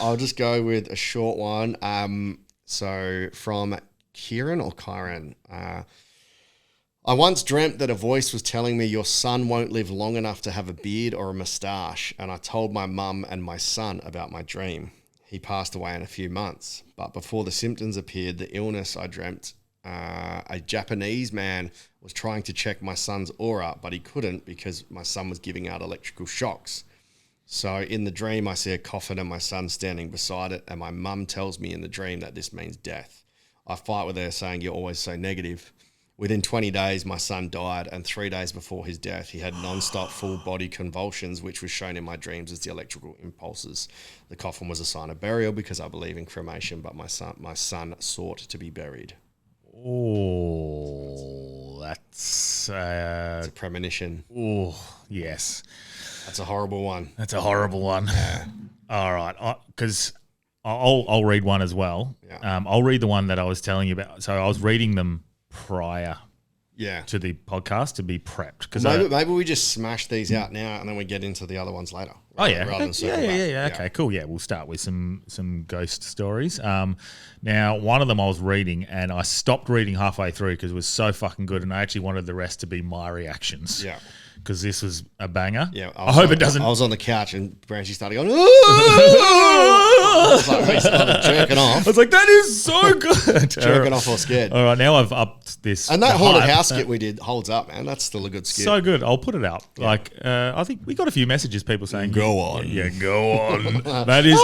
I'll just go with a short one. So from Kieran or Kyron. I once dreamt that a voice was telling me your son won't live long enough to have a beard or a moustache, and I told my mum and my son about my dream. He passed away in a few months, but before the symptoms appeared, the illness I dreamt, a Japanese man was trying to check my son's aura, but he couldn't because my son was giving out electrical shocks. So in the dream, I see a coffin and my son standing beside it, and my mum tells me in the dream that this means death. I fight with her saying, you're always so negative. Within 20 days, my son died, and 3 days before his death, he had non-stop full-body convulsions, which was shown in my dreams as the electrical impulses. The coffin was a sign of burial because I believe in cremation, but my son sought to be buried. Oh, that's... It's a premonition. Oh, yes. That's a horrible one. That's a horrible one. Yeah. All right, because I'll read one as well. Yeah. I'll read the one that I was telling you about. So I was reading them prior to the podcast to be prepped. Maybe we just smash these out now and then we get into the other ones later. Rather than okay, cool. Yeah, we'll start with some ghost stories. Now, one of them I was reading and I stopped reading halfway through because it was so fucking good, and I actually wanted the rest to be my reactions. Yeah. Because this was a banger. Yeah, I hope it doesn't. I was on the couch and Branchy started going, I was like, we started jerking off. I was like, that is so good. Jerking off or scared. All right, now I've upped this. And that haunted house skit we did holds up, man. That's still a good skit. So good. I'll put it out. Yeah. I think we got a few messages, people saying, go on. Yeah, go on. That is,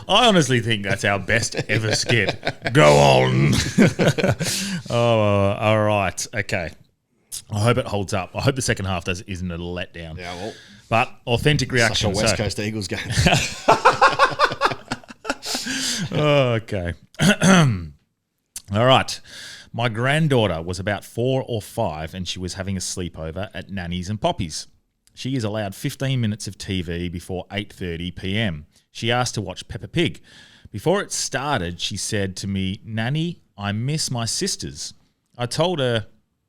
I honestly think that's our best ever skit. Go on. All right. Okay. I hope it holds up. I hope the second half isn't a letdown. Yeah, well. But authentic reaction. Like a West Coast Eagles game. Okay. All right. My granddaughter was about 4 or 5 and she was having a sleepover at Nanny's and Poppy's. She is allowed 15 minutes of TV before 8:30 p.m. She asked to watch Peppa Pig. Before it started, she said to me, Nanny, I miss my sisters. I told her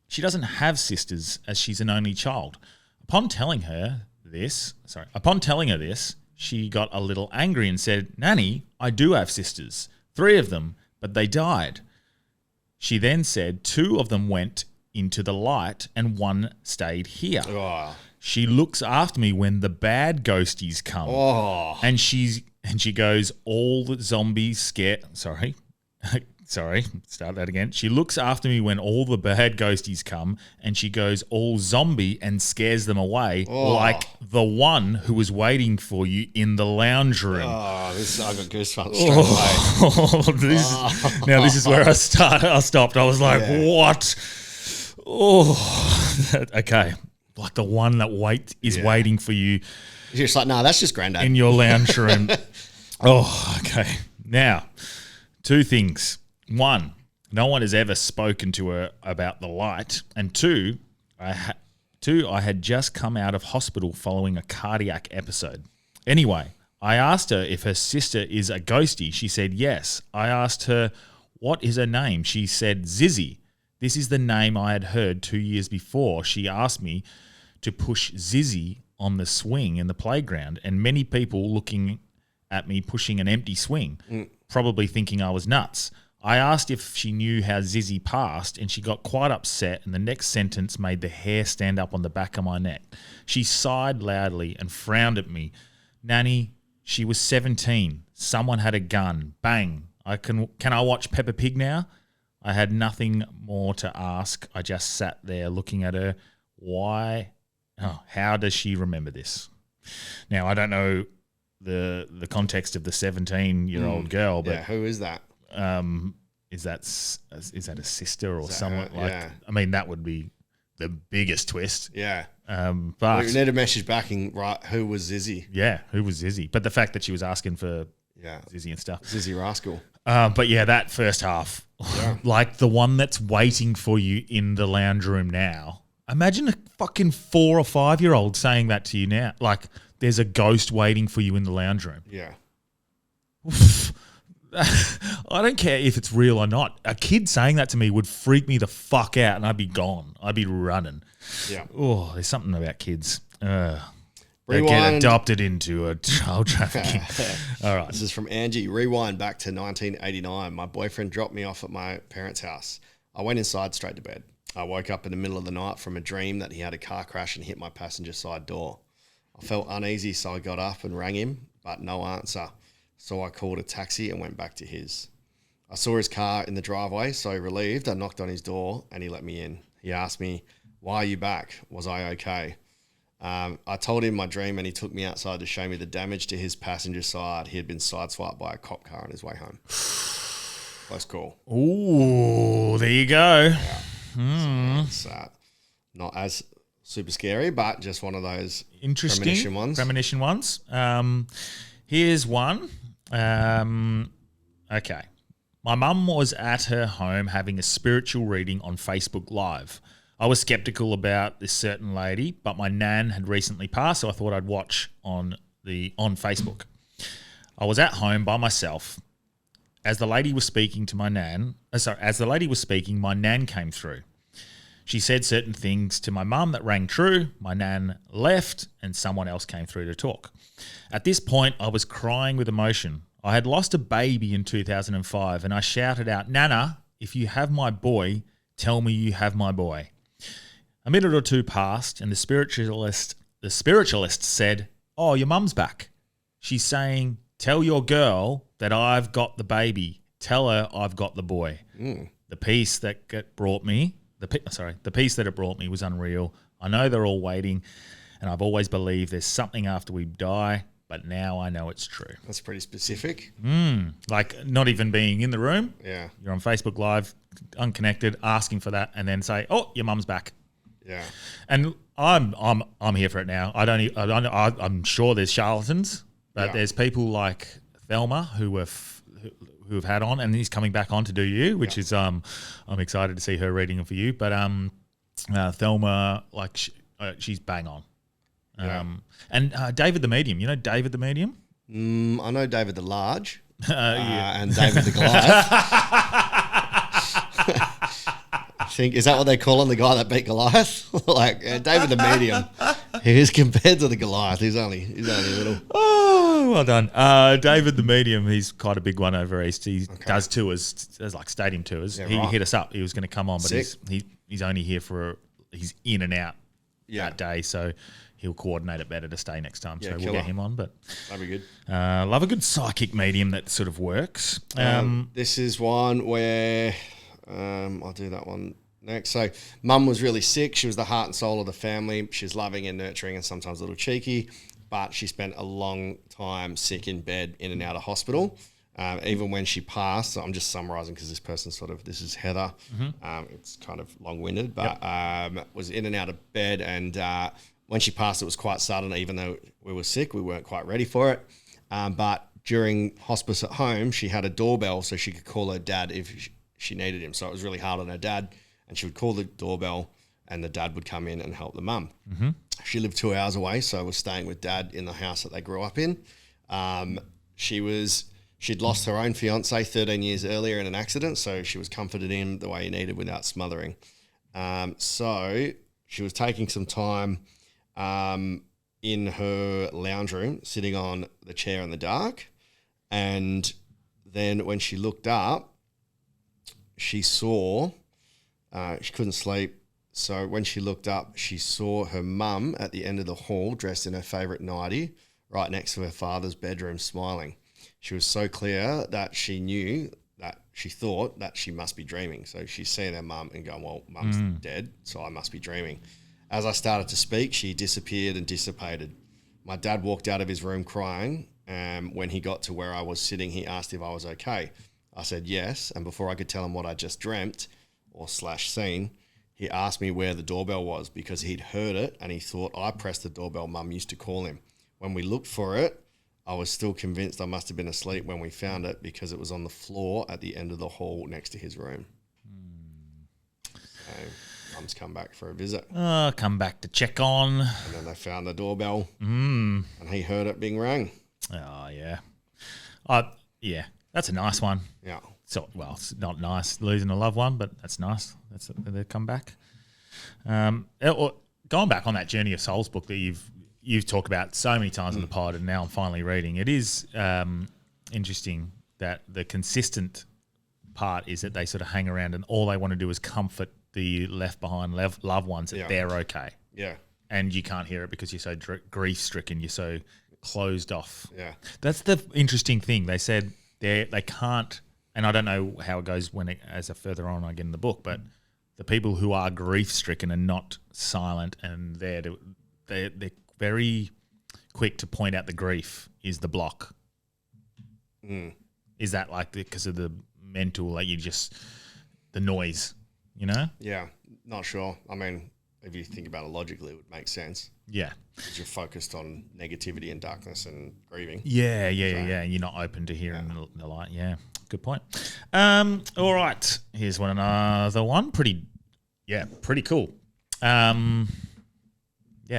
she doesn't have sisters as she's an only child. Upon telling her this, she got a little angry and said, Nanny, I do have sisters, 3 of them, but they died. She then said 2 of them went into the light and 1 stayed here. Oh. She looks after me when the bad ghosties come. Oh. And she goes, all the zombies scare... Sorry, start that again. She looks after me when all the bad ghosties come, and she goes all zombie and scares them away, like the one who was waiting for you in the lounge room. Oh, I got goosebumps straight away. Now this is where I stopped. I was like, what? Oh, okay. Like the one that is waiting for you. You're just like, no, that's just Granddad. In your lounge room. Oh, okay. Now, 2 things. 1, no one has ever spoken to her about the light. And 2, I had just come out of hospital following a cardiac episode. Anyway, I asked her if her sister is a ghostie. She said yes. I asked her, what is her name? She said Zizzy. This is the name I had heard 2 years before. She asked me to push Zizzy on the swing in the playground, and many people looking at me pushing an empty swing, probably thinking I was nuts. I asked if she knew how Zizzy passed, and she got quite upset, and the next sentence made the hair stand up on the back of my neck. She sighed loudly and frowned at me. Nanny, she was 17. Someone had a gun. Bang. Can I watch Peppa Pig now? I had nothing more to ask. I just sat there looking at her. How does she remember this? Now, I don't know the context of the 17-year-old girl, but who is that? Is that a sister or someone like? Yeah. I mean, that would be the biggest twist. Yeah. But we need a message backing. Right, who was Zizzy? Yeah, who was Zizzy? But the fact that she was asking for Zizzy and stuff, Zizzy Rascal. But yeah, that first half, like the one that's waiting for you in the lounge room now. Imagine a fucking 4 or 5-year-old saying that to you now. Like, there's a ghost waiting for you in the lounge room. Yeah. I don't care if it's real or not. A kid saying that to me would freak me the fuck out, and I'd be gone. I'd be running. Yeah. Oh, there's something about kids. They get Rewind. adopted into a child trafficking. All right. This is from Angie. Rewind back to 1989. My boyfriend dropped me off at my parents' house. I went inside straight to bed. I woke up in the middle of the night from a dream that he had a car crash and hit my passenger side door. I felt uneasy, so I got up and rang him, but no answer. So I called a taxi and went back to his. I saw his car in the driveway, so relieved, I knocked on his door and he let me in. He asked me, "Why are you back? Was I okay?" I told him my dream and he took me outside to show me the damage to his passenger side. He had been sideswiped by a cop car on his way home. That's cool. Ooh, there you go. Yeah. So it's not as super scary, but just one of those Interesting premonition ones. Here's one. Okay. My mum was at her home having a spiritual reading on Facebook Live. I was skeptical about this certain lady, but my nan had recently passed, so I thought I'd watch on Facebook. I was at home by myself. As the lady was speaking, my nan came through. She said certain things to my mum that rang true. My nan left and someone else came through to talk. At this point, I was crying with emotion. I had lost a baby in 2005 and I shouted out, "Nana, if you have my boy, tell me you have my boy." A minute or two passed and the spiritualist said, "Oh, your mum's back. She's saying, tell your girl that I've got the baby. Tell her I've got the boy." The peace that it brought me was unreal. I know they're all waiting and I've always believed there's something after we die, but now I know it's true. That's pretty specific. Like not even being in the room. Yeah. You're on Facebook Live, unconnected, asking for that, and then say, "Oh, your mum's back." Yeah. And I'm here for it now. I'm sure there's charlatans, but there's people like Thelma who have had on, and he's coming back on to do you, which is I'm excited to see her reading it for you. But Thelma, like she's bang on. And David the Medium, you know David the Medium? I know David the Large and David the Goliath. Is that what they call him, the guy that beat Goliath? Like David the Medium, he is compared to the Goliath. He's only little. Oh, well done. David the Medium, he's quite a big one over east. He does tours, there's like stadium tours. He hit us up. He was going to come on, but he's only here he's in and out that day, so he'll coordinate it better to stay next time. So we'll get him on. But that'd be good. Love a good psychic medium that sort of works. This is one where I'll do that one next. So mum was really sick. She was the heart and soul of the family. She's loving and nurturing and sometimes a little cheeky, but she spent a long time sick in bed, in and out of hospital. Even when she passed, so I'm just summarising because this is Heather. It's kind of long-winded, but was in and out of bed, and when she passed, it was quite sudden. Even though we were sick, we weren't quite ready for it. But during hospice at home, she had a doorbell so she could call her dad if she needed him. So it was really hard on her dad, and she would call the doorbell and the dad would come in and help the mum. She lived 2 hours away, so I was staying with dad in the house that they grew up in. She'd lost her own fiance 13 years earlier in an accident, so she was comforted him the way he needed without smothering. So she was taking some time in her lounge room, sitting on the chair in the dark, and then when she looked up, she saw, she couldn't sleep, so when she looked up, she saw her mum at the end of the hall, dressed in her favourite nightie, right next to her father's bedroom, smiling. She was so clear that she thought that she must be dreaming. So she's seeing her mum and going, "Well, mum's dead, so I must be dreaming." As I started to speak, she disappeared and dissipated. My dad walked out of his room crying. When he got to where I was sitting, he asked if I was okay. I said yes, and before I could tell him what I just dreamt or seen, he asked me where the doorbell was because he'd heard it and he thought I pressed the doorbell mum used to call him. When we looked for it, I was still convinced I must have been asleep when we found it because it was on the floor at the end of the hall next to his room. So mum's come back for a visit. Come back to check on. And then they found the doorbell and he heard it being rang. Oh, yeah. Yeah, that's a nice one. Yeah. So, well, it's not nice losing a loved one, but that's nice. They come back. Going back on that Journey of Souls book that you've talked about so many times on the pod, and now I'm finally reading. It is interesting that the consistent part is that they sort of hang around and all they want to do is comfort the left behind loved ones that they're okay. Yeah. And you can't hear it because you're so grief stricken, you're so closed off. Yeah. That's the interesting thing. They said they can't, and I don't know how it goes as a further on I get in the book, but the people who are grief stricken and not silent and they're very quick to point out the grief is the block. Is that like because of the mental, like the noise, you know? Yeah, not sure. I mean, if you think about it logically, it would make sense. Yeah. Because you're focused on negativity and darkness and grieving. Yeah. You're not open to hearing the light. Yeah, good point. All right, here's another one. Pretty cool.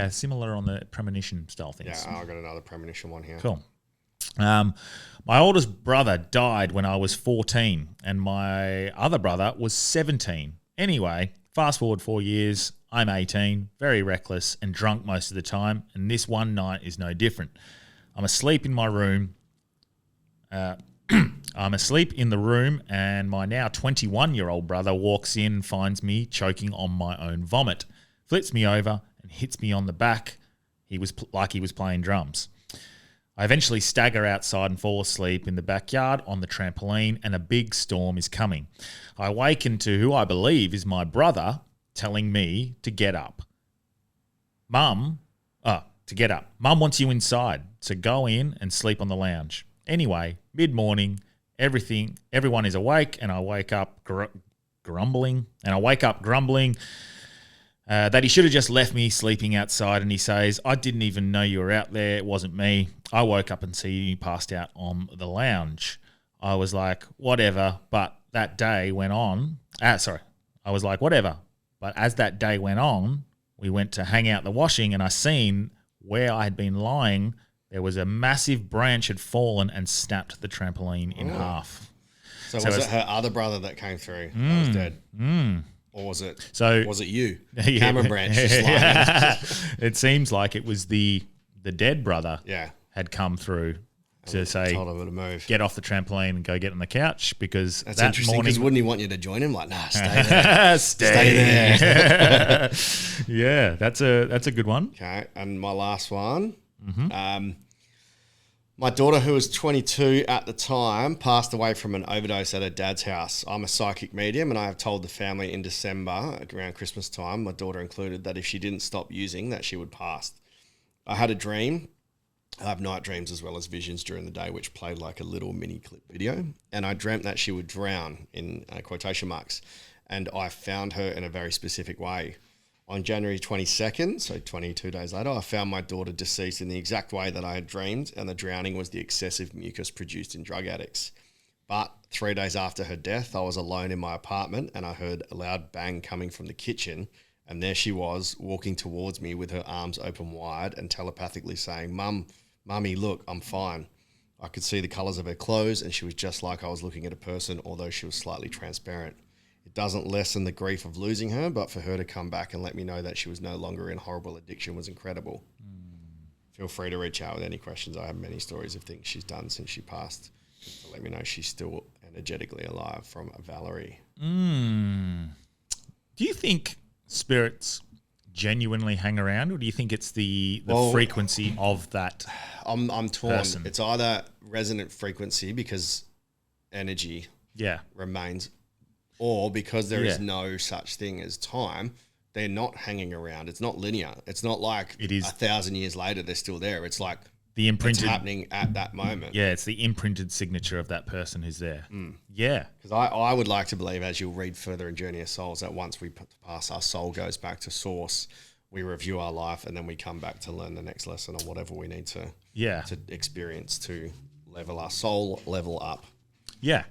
Similar on the premonition style things. Yeah, I got another premonition one here. Cool. My oldest brother died when I was 14 and my other brother was 17. Anyway, fast forward 4 years, I'm 18, very reckless and drunk most of the time, and this one night is no different. I'm asleep in my room. I'm asleep in the room and my now 21-year-old brother walks in and finds me choking on my own vomit, flips me over and hits me on the back. He was playing drums. I eventually stagger outside and fall asleep in the backyard on the trampoline, and a big storm is coming. I awaken to who I believe is my brother telling me to get up. Mum wants you inside, so go in and sleep on the lounge. Anyway, mid-morning, everyone is awake, and I wake up grumbling. That he should have just left me sleeping outside, and he says, I didn't even know you were out there. It wasn't me. I woke up and see you passed out on the lounge. I was like, whatever, but that day went on. I was like, whatever. But as that day went on, we went to hang out the washing, and I seen where I had been lying, there was a massive branch had fallen and snapped the trampoline in half. So was it her other brother that came through that was dead? Or was it you? Cameron Branch. It seems like it was the dead brother had come through to say, told him to move. Get off the trampoline and go get on the couch, because that's that interesting, morning... because wouldn't he want you to join him? Like, nah, stay there. Stay there. Yeah, that's a good one. Okay, and my last one. My daughter, who was 22 at the time, passed away from an overdose at her dad's house. I'm a psychic medium, and I have told the family in December, around Christmas time, my daughter included, that if she didn't stop using, that she would pass. I had a dream. I have night dreams as well as visions during the day, which played like a little mini clip video. And I dreamt that she would drown, in quotation marks. And I found her in a very specific way. On January 22nd, so 22 days later, I found my daughter deceased in the exact way that I had dreamed, and the drowning was the excessive mucus produced in drug addicts. But 3 days after her death, I was alone in my apartment, and I heard a loud bang coming from the kitchen, and there she was, walking towards me with her arms open wide and telepathically saying, Mummy, look, I'm fine. I could see the colours of her clothes, and she was just like I was looking at a person, although she was slightly transparent. It doesn't lessen the grief of losing her, but for her to come back and let me know that she was no longer in horrible addiction was incredible. Feel free to reach out with any questions. I have many stories of things she's done since she passed. To let me know she's still energetically alive, from Valerie. Do you think spirits genuinely hang around, or do you think it's the frequency of that I'm torn. person? It's either resonant frequency, because energy remains, or because there is no such thing as time, they're not hanging around. It's not linear. It's not like it is 1,000 years later they're still there. It's like the imprinted, it's happening at that moment. Yeah, it's the imprinted signature of that person who's there. Yeah. Because I would like to believe, as you'll read further in Journey of Souls, that once we pass, our soul goes back to source, we review our life, and then we come back to learn the next lesson on whatever we need to experience to level our soul level up. Yeah.